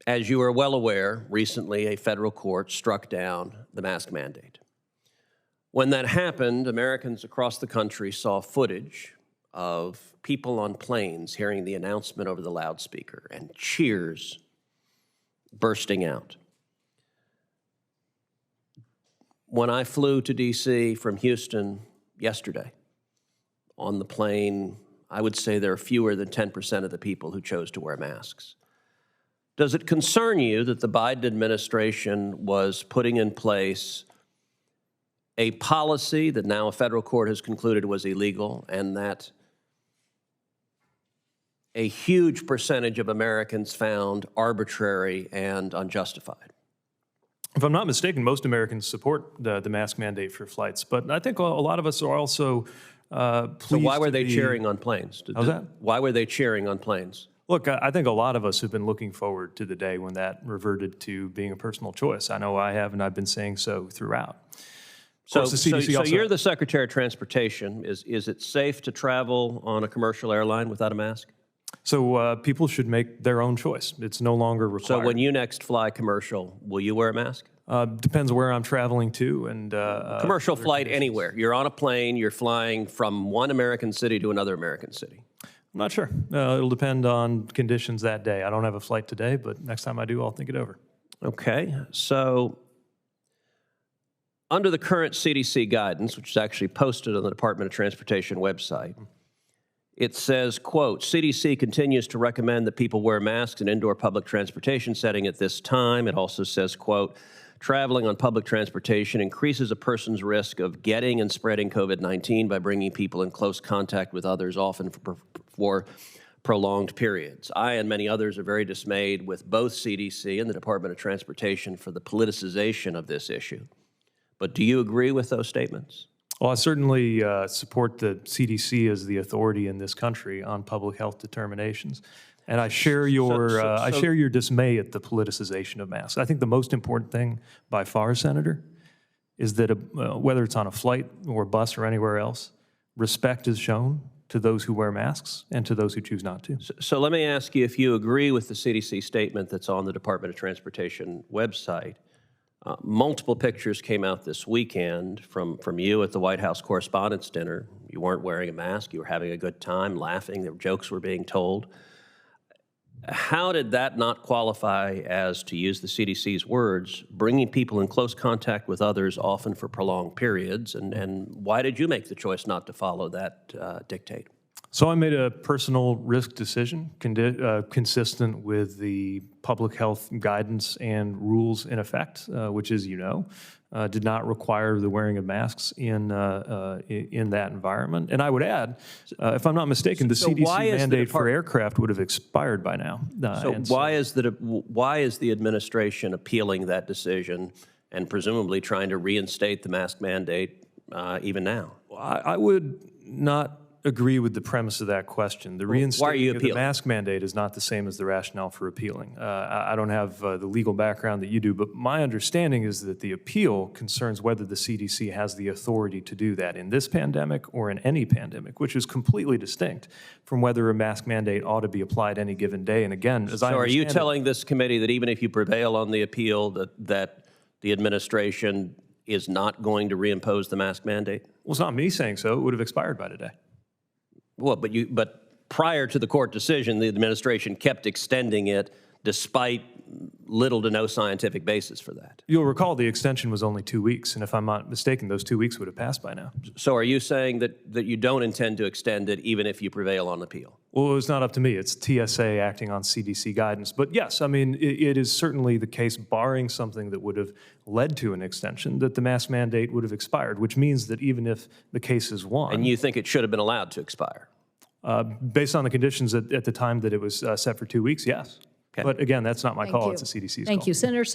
As you are well aware, recently a federal court struck down the mask mandate. When that happened, Americans across the country saw footage of people on planes hearing the announcement over the loudspeaker and cheers bursting out. When I flew to D.C. from Houston yesterday, on the plane, I would say there are fewer than 10% of the people who chose to wear masks. Does it concern you that the Biden administration was putting in place a policy that now a federal court has concluded was illegal, and that a huge percentage of Americans found arbitrary and unjustified? If I'm not mistaken, most Americans support the mask mandate for flights, but I think a lot of us are also pleased. So why were they cheering on planes? How's that? Why were they cheering on planes? Look, I think a lot of us have been looking forward to the day when that reverted to being a personal choice. I know I have, and I've been saying so throughout. So you're the Secretary of Transportation. Is it safe to travel on a commercial airline without a mask? So people should make their own choice. It's no longer required. So when you next fly commercial, will you wear a mask? Depends where I'm traveling to. And commercial flight anywhere. You're on a plane, you're flying from one American city to another American city. I'm not sure. It'll depend on conditions that day. I don't have a flight today, but next time I do, I'll think it over. Okay. So under the current CDC guidance, which is actually posted on the Department of Transportation website, it says, quote, CDC continues to recommend that people wear masks in indoor public transportation setting at this time. It also says, quote, traveling on public transportation increases a person's risk of getting and spreading COVID-19 by bringing people in close contact with others, often for prolonged periods. I and many others are very dismayed with both CDC and the Department of Transportation for the politicization of this issue. But do you agree with those statements? Well, I certainly support the CDC as the authority in this country on public health determinations. And I share your dismay at the politicization of masks. I think the most important thing by far, Senator, is that whether it's on a flight or a bus or anywhere else, respect is shown to those who wear masks and to those who choose not to. So let me ask you if you agree with the CDC statement that's on the Department of Transportation website. Multiple pictures came out this weekend from you at the White House Correspondents' Dinner. You weren't wearing a mask. You were having a good time, laughing. Jokes were being told. How did that not qualify as, to use the CDC's words, bringing people in close contact with others, often for prolonged periods? And why did you make the choice not to follow that dictate? So I made a personal risk decision consistent with the public health guidance and rules in effect, which, as you know, did not require the wearing of masks in that environment. And I would add, if I'm not mistaken, the CDC mandate for aircraft would have expired by now. Why is the administration appealing that decision and presumably trying to reinstate the mask mandate even now? I would not agree with the premise of that question. The reinstating of the mask mandate is not the same as the rationale for appealing. I don't have the legal background that you do, but my understanding is that the appeal concerns whether the CDC has the authority to do that in this pandemic or in any pandemic, which is completely distinct from whether a mask mandate ought to be applied any given day. And again, as I understand, are you telling this committee that even if you prevail on the appeal, that the administration is not going to reimpose the mask mandate? Well, it's not me saying so. It would have expired by today. Well, but prior to the court decision, the administration kept extending it despite little to no scientific basis for that. You'll recall the extension was only 2 weeks, and if I'm not mistaken, those 2 weeks would have passed by now. So are you saying that you don't intend to extend it even if you prevail on appeal? Well, it's not up to me. It's TSA acting on CDC guidance. But yes, I mean, it is certainly the case, barring something that would have led to an extension, that the mask mandate would have expired, which means that even if the case is won. And you think it should have been allowed to expire? Based on the conditions at the time that it was set for 2 weeks, yes. Okay. But again, that's not my call. It's the CDC's call. Thank you. Senator